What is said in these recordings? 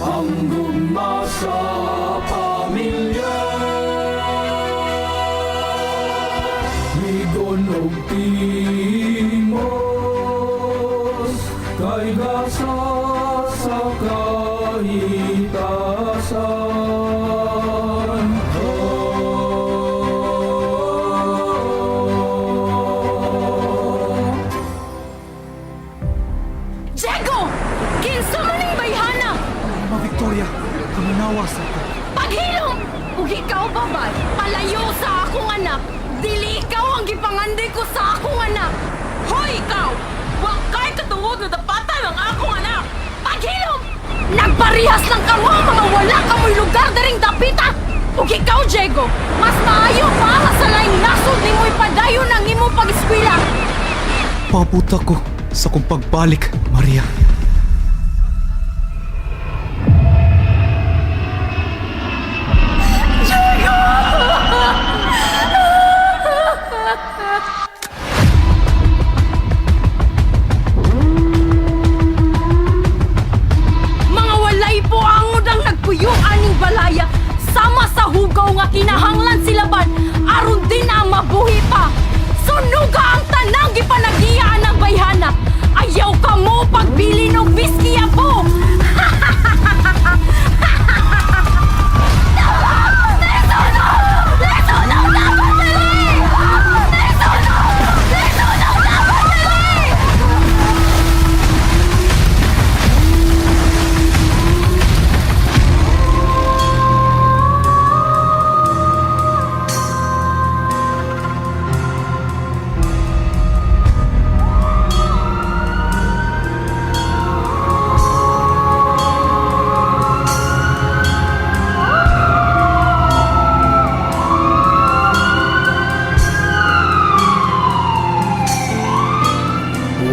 ang gugma sa pamilya. Ligon og timos, kay gasa sa kahitasan. Diego! Kinsa man ning bayhana! Mama Victoria, kamanawas ako. Paghilom! Ug ikaw babay, palayo sa akong anak. Dili ikaw ang gipangandi ko sa akong anak. Hoy ikaw! Wa kay katuwag na dapatan ang akong anak. Paghilom! Nagparihas lang ka mo, mga wala ka mo'y lugar daring dapita. Ug ikaw, Diego, mas maayo pa sa laing nasod ni mo'y padayon ang imong pag-eskwela. Pabuta ko sa kong pagbalik, Maria. Mga walay po angod ang nagpuyong aning balaya sama sa hugaw nga kinahanglan silaban aron din ang mabuhi pa. Sunuga ang tanang gipanagiyaan ng bayhana. Ayaw ka mo pagbili ng whiskey po.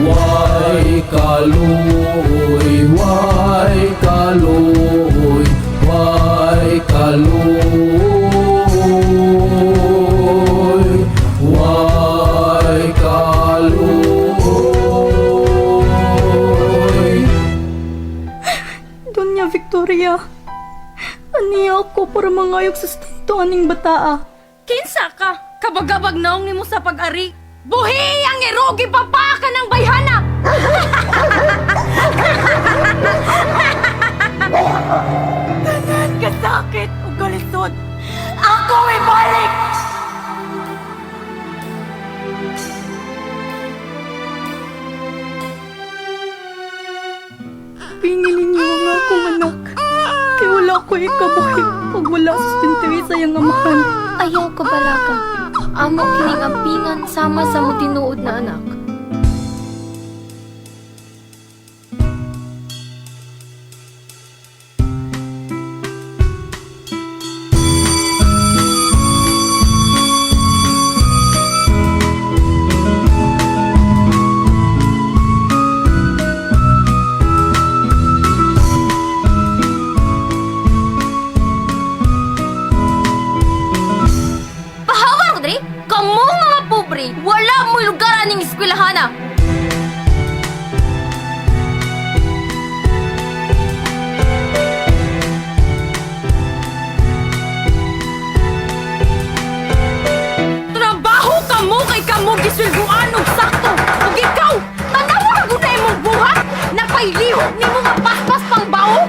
Way kaluoy, way kaluoy, way kaluoy, way kaluoy. Donya Victoria, aniya ako para mangayog sa sustento aning bataa. Kinsa ka? Kabagabag naong nimo sa pag-ari. Buhi ang irogi papaka ng bayhana! Tanan kasakit o galisod. Ako ibalik! Pingin ninyo ang akong anak. Kaya wala ko ikabuhi pag wala sustenteri sa iyang amahan. Ayaw ka balaka. Amo kining ampingan sama sa mo tinuod na anak. Pahawa, Rodri! Kamu mga pobre! Wala mo'y lugar aning eskwelahana! Trabaho kamo kay kamo gisulguan og sakto! Ug ikaw! Tanawa gud na imong buhat! Napailihok nimo nga paspas pang baho!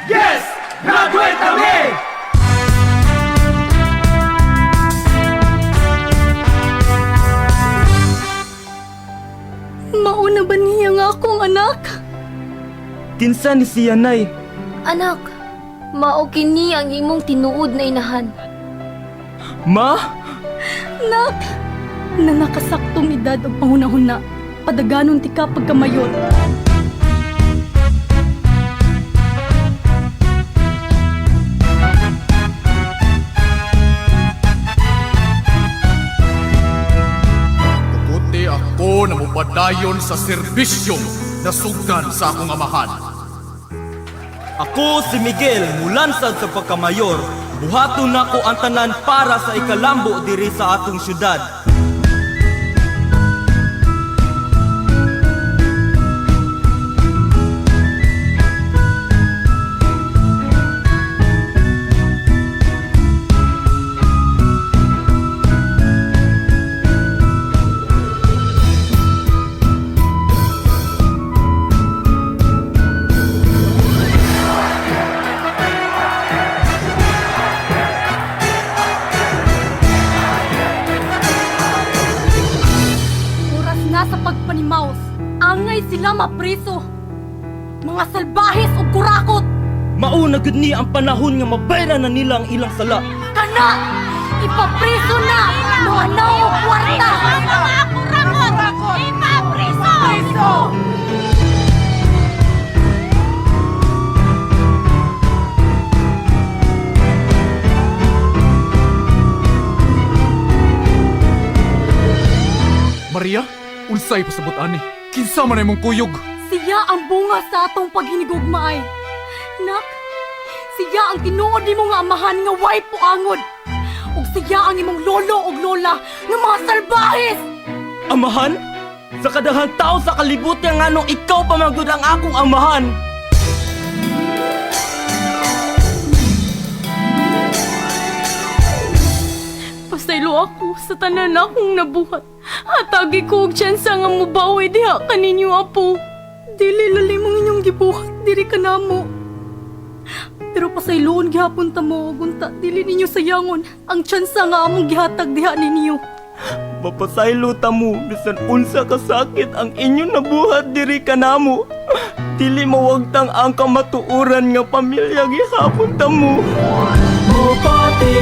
Yes! Graduate kami! Mauna ba niya nga akong anak? Kinsa ni siya, Nay? Anak, mao kini ang imong tinuod na inahan. Ma? Nak! Na nakasaktong edad o panghunahuna. Padaganon ti ka pagkamayon. padayon sa serbisyo na sugdan sa akong amahan. Ako si Miguel, mulansad sa pagkamayor. Buhaton nako ang tanan para sa ikalambo diri sa atong syudad. Oras na sa pagpanimaos. Angay sila mapriso. Mga salbahis o kurakot. Mauna gud ni ang panahon nga mabayran na nila ang ilang sala. Kana! Ipapriso na! Mga nao kwarta! Mga kurakot! Ipapriso! Maria, unsay pasabot ani? Kinsa man imong kuyog? Siya ang bunga sa atong paghinigugmaay. Nak, siya ang tinuod nimo nga amahan nga way puangod. Ug siya ang imong lolo ug lola nga mga salbahis. Amahan? Sa kadahang tao sa kalibutan nga nung ikaw pamagod ang akong amahan. Pasaylo ako sa tanan akong nabuhat. Hatagi ko og tsansa nga mubawi diha kaninyo apo. Dili lalim ang inyong gibuhat diri kanamo. Pero pasayloon gihapon ta mo ug unta dili ninyo sayangon ang tsansa nga among gihatag diha ninyo. Mapasaylo ta mo bisan unsa ka sakit ang inyong nabuhat diri kanamo. Dili mawagtang ang kamatuoran nga pamilya gihapon ta mo. Mupatibagaw,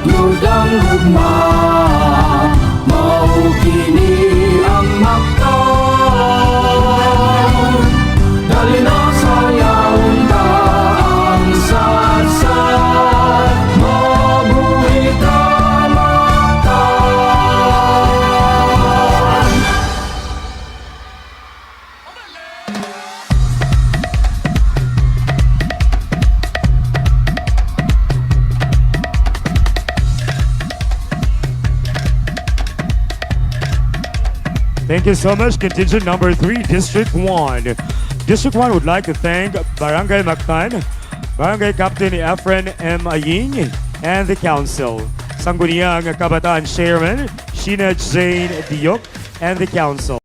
yudang hugma, mao kini ang maktaw. Dali na sayaw ta ang sadsad, mabuhi ka maktaw. Thank you so much, contingent number 3, District 1. District 1 would like to thank Barangay Mactan, Barangay Captain Efren M. Aying, and the Council. Sangguniang Kabataan Chairman, Sheena Jane Diok, and the Council.